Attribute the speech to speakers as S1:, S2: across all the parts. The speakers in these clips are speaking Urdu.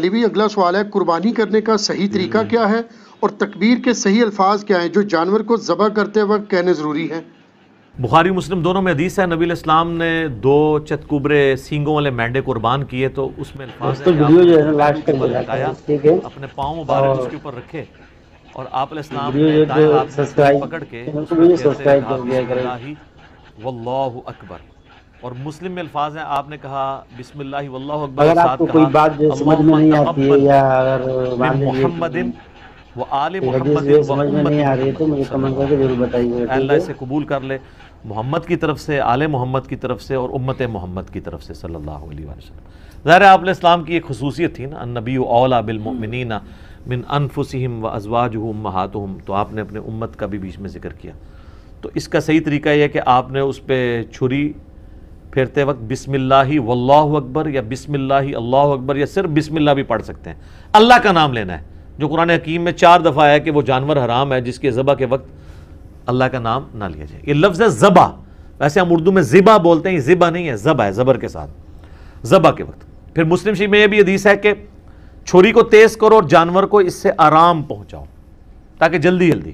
S1: علی بھی اگلا سوال ہے، قربانی کرنے کا صحیح طریقہ کیا ہے اور تکبیر کے صحیح الفاظ کیا ہیں جو جانور کو ذبح کرتے وقت کہنے ضروری ہیں؟
S2: بخاری مسلم دونوں میں حدیث ہے، نبی علیہ السلام نے 2 چتکوبرے سینگوں والے مینڈے قربان کیے، تو اس میں الفاظ ہے کہ اپنے پاؤں مبارک اس کے اوپر رکھے اور آپ علیہ السلام نے دائیں ہاتھ میں پکڑ کے اس کو کہتے کہا بسم اللہ واللہ اکبر، اور مسلم میں الفاظ ہیں آپ نے کہا بسم اللہ واللہ اکبر،
S3: اگر آپ کو کوئی بات جو سمجھ میں نہیں آتی ہے یا اگر
S2: من محمد و آل محمد و
S3: سمجھ میں نہیں آ رہی ہے تو مجھے کمنٹ کر کے ضرور بتائیے،
S2: اللہ اسے قبول کر لے محمد کی طرف سے، آل محمد کی طرف سے اور امت محمد کی طرف سے صلی اللہ علیہ وسلم۔ ظاہر ہے آپ علیہ السلام کی ایک خصوصیت تھی نا، النبی اولا بالمؤمنین من انفسہم و ازواجہ امہاتہم، تو آپ نے اپنے امت کا بھی بیچ میں ذکر کیا۔ تو اس کا صحیح طریقہ یہ ہے کہ آپ نے اس پہ چھری پھیرتے وقت بسم اللہ واللہ اکبر یا بسم اللہ اللہ اکبر یا صرف بسم اللہ بھی پڑھ سکتے ہیں، اللہ کا نام لینا ہے، جو قرآن حکیم میں 4 دفعہ ہے کہ وہ جانور حرام ہے جس کے ذبح کے وقت اللہ کا نام نہ لیا جائے۔ یہ لفظ ہے ذبح، ویسے ہم اردو میں ذبح بولتے ہیں، یہ ذبح نہیں ہے، ذبح ہے زبر کے ساتھ، ذبح کے وقت۔ پھر مسلم شریف میں یہ بھی حدیث ہے کہ چھری کو تیز کرو اور جانور کو اس سے آرام پہنچاؤ تاکہ جلدی جلدی،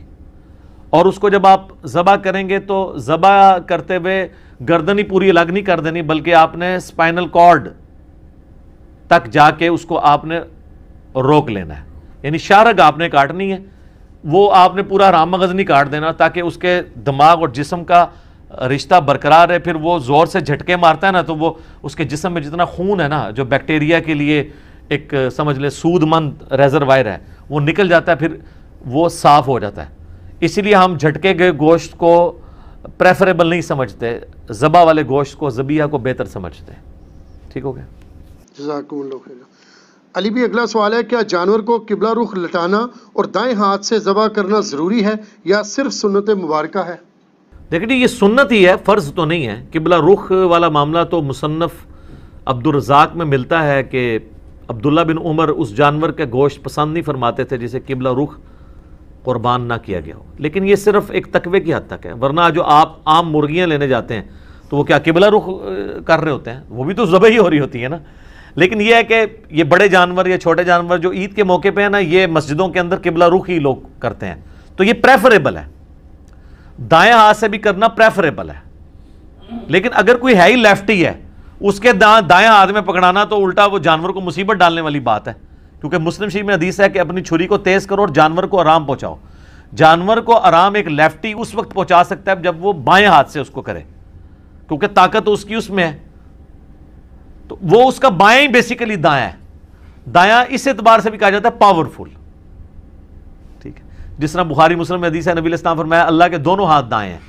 S2: اور اس کو جب آپ ذبح کریں گے تو ذبح کرتے ہوئے گردن ہی پوری الگ نہیں کر دینی، بلکہ آپ نے اسپائنل کارڈ تک جا کے اس کو آپ نے روک لینا ہے، یعنی شارگ آپ نے کاٹنی ہے، وہ آپ نے پورا رام مغز نہیں کاٹ دینا تاکہ اس کے دماغ اور جسم کا رشتہ برقرار ہے۔ پھر وہ زور سے جھٹکے مارتا ہے نا تو وہ اس کے جسم میں جتنا خون ہے نا جو بیکٹیریا کے لیے ایک سمجھ لیں سود مند ریزروائر ہے وہ نکل جاتا ہے، پھر وہ صاف ہو جاتا ہے۔ اسی لیے ہم جھٹکے گئے گوشت کو پریفریبل نہیں سمجھتے، ذبح والے گوشت کو ذبیحہ کو بہتر سمجھتے ہیں۔ ٹھیک ہو گیا،
S1: جزاکم اللہ خیر۔ علی بھی اگلا سوال ہے، کیا جانور کو قبلہ رخ لٹانا اور دائیں ہاتھ سے ذبح کرنا ضروری ہے یا صرف سنت مبارکہ ہے؟
S2: دیکھیں یہ سنت ہی ہے، فرض تو نہیں ہے۔ قبلہ رخ والا معاملہ تو مصنف عبدالرزاق میں ملتا ہے کہ عبداللہ بن عمر اس جانور کے گوشت پسند نہیں فرماتے تھے جسے قبلہ رخ قربان نہ کیا گیا ہو، لیکن یہ صرف ایک تقوی کی حد تک ہے، ورنہ جو آپ عام مرغیاں لینے جاتے ہیں تو وہ کیا قبلہ رخ کر رہے ہوتے ہیں، وہ بھی تو ذبح ہی ہو رہی ہوتی ہے نا۔ لیکن یہ ہے کہ یہ بڑے جانور یا چھوٹے جانور جو عید کے موقع پہ ہے نا، یہ مسجدوں کے اندر قبلہ رخ ہی لوگ کرتے ہیں، تو یہ پریفریبل ہے، دائیں ہاتھ سے بھی کرنا پریفریبل ہے۔ لیکن اگر کوئی ہے ہی لیفٹی ہے، اس کے دائیں ہاتھ میں پکڑانا تو الٹا وہ جانور کو مصیبت ڈالنے والی بات ہے، کیونکہ مسلم شریف میں حدیث ہے کہ اپنی چھری کو تیز کرو اور جانور کو آرام پہنچاؤ۔ جانور کو آرام ایک لیفٹی اس وقت پہنچا سکتا ہے جب وہ بائیں ہاتھ سے اس کو کرے، کیونکہ طاقت اس کی اس میں ہے، تو وہ اس کا بائیں ہی بیسیکلی دایاں ہے، دایاں اس اعتبار سے بھی کہا جاتا ہے پاورفل۔ ٹھیک ہے، جس طرح بخاری مسلم میں حدیث ہے نبی علیہ السلام فرمایا اللہ کے دونوں ہاتھ دائیں ہیں،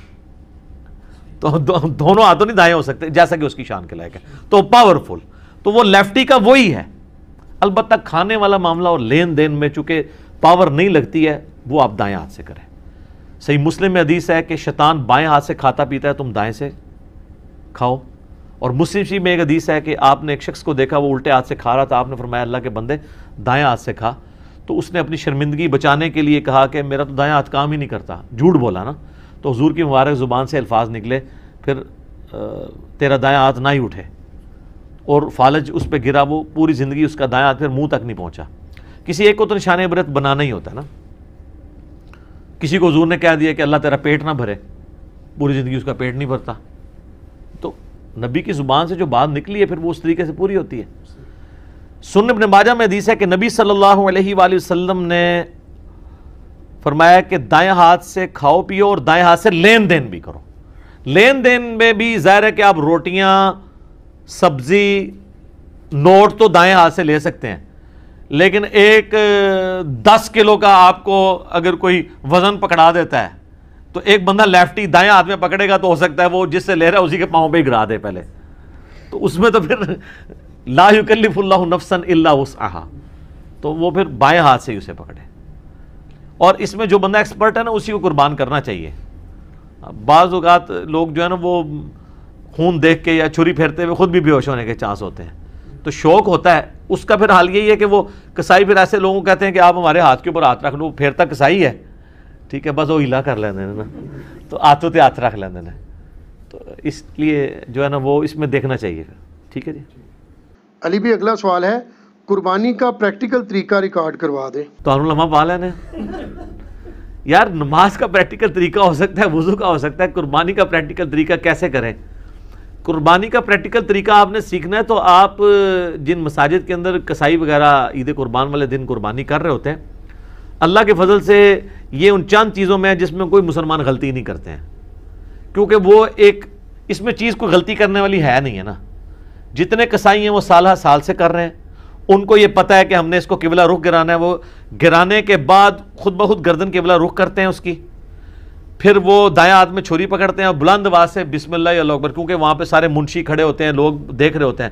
S2: تو دونوں ہاتھوں نہیں دائیں ہو سکتے جیسا کہ اس کی شان کے لائق ہے، تو پاورفل، تو وہ لیفٹی کا وہی ہے۔ البتہ کھانے والا معاملہ اور لین دین میں چونکہ پاور نہیں لگتی ہے وہ آپ دائیں ہاتھ سے کریں۔ صحیح مسلم میں حدیث ہے کہ شیطان بائیں ہاتھ سے کھاتا پیتا ہے، تم دائیں سے کھاؤ۔ اور مسلم شریف میں ایک حدیث ہے کہ آپ نے ایک شخص کو دیکھا وہ الٹے ہاتھ سے کھا رہا تھا، آپ نے فرمایا اللہ کے بندے دائیں ہاتھ سے کھا، تو اس نے اپنی شرمندگی بچانے کے لیے کہا کہ میرا تو دائیں ہاتھ کام ہی نہیں کرتا، جھوٹ بولا نا، تو حضور کی مبارک زبان سے الفاظ نکلے پھر تیرا دائیں ہاتھ نہ ہی اٹھے، اور فالج اس پہ گرا، وہ پوری زندگی اس کا دائیں ہاتھ پھر منہ تک نہیں پہنچا۔ کسی ایک کو تو نشان عبرت بنانا ہی ہوتا ہے نا، کسی کو حضور نے کہہ دیا کہ اللہ تیرا پیٹ نہ بھرے، پوری زندگی اس کا پیٹ نہیں بھرتا، تو نبی کی زبان سے جو بات نکلی ہے پھر وہ اس طریقے سے پوری ہوتی ہے۔ سنن ابن ماجہ میں حدیث ہے کہ نبی صلی اللہ علیہ وآلہ وسلم نے فرمایا کہ دائیں ہاتھ سے کھاؤ پیو اور دائیں ہاتھ سے لین دین بھی کرو۔ لین دین میں بھی ظاہر ہے کہ آپ روٹیاں، سبزی، نوٹ تو دائیں ہاتھ سے لے سکتے ہیں، لیکن ایک 10 کلو کا آپ کو اگر کوئی وزن پکڑا دیتا ہے تو ایک بندہ لیفٹی دائیں ہاتھ میں پکڑے گا تو ہو سکتا ہے وہ جس سے لے رہا ہے اسی کے پاؤں پہ ہی گرا دے پہلے، تو اس میں تو پھر لا یکلف اللہ نفسا الا وسعہا، تو وہ پھر بائیں ہاتھ سے ہی اسے پکڑے۔ اور اس میں جو بندہ ایکسپرٹ ہے نا اسی کو قربان کرنا چاہیے۔ بعض اوقات لوگ جو ہے نا وہ خون دیکھ کے یا چھری پھیرتے ہوئے خود بھی بے ہوش ہونے کے چانس ہوتے ہیں، تو شوق ہوتا ہے اس کا، پھر حال یہی ہے کہ وہ کسائی پھر ایسے لوگوں کو کہتے ہیں کہ آپ ہمارے ہاتھ کے اوپر ہاتھ رکھ لو، پھیرتا کسائی ہے، ٹھیک ہے، بس وہ ہلا کر لینے نا، تو ہاتھوں تے ہاتھ رکھ لینے نا، تو اس لیے جو ہے نا وہ اس میں دیکھنا چاہیے پھر۔ ٹھیک ہے جی۔
S1: علی بھی اگلا سوال ہے، قربانی کا پریکٹیکل طریقہ ریکارڈ کروا دیں.
S2: تو لمحہ پا لینے یار. نماز کا پریکٹیکل طریقہ ہو سکتا ہے, وضو کا ہو سکتا ہے, قربانی کا پریکٹیکل طریقہ کیسے کریں؟ قربانی کا پریکٹیکل طریقہ آپ نے سیکھنا ہے تو آپ جن مساجد کے اندر کسائی وغیرہ عید قربان والے دن قربانی کر رہے ہوتے ہیں, اللہ کے فضل سے یہ ان چند چیزوں میں ہے جس میں کوئی مسلمان غلطی نہیں کرتے ہیں, کیونکہ وہ ایک اس میں چیز کوئی غلطی کرنے والی ہے نہیں ہے نا. جتنے کسائی ہیں وہ سالہ سال سے کر رہے ہیں, ان کو یہ پتہ ہے کہ ہم نے اس کو قبلہ رخ گرانا ہے. وہ گرانے کے بعد خود بخود گردن قبلہ رخ کرتے ہیں اس کی, پھر وہ دائیں ہاتھ میں چھری پکڑتے ہیں اور بلند آواز سے بسم اللہ یا اللہ اکبر, کیونکہ وہاں پہ سارے منشی کھڑے ہوتے ہیں, لوگ دیکھ رہے ہوتے ہیں.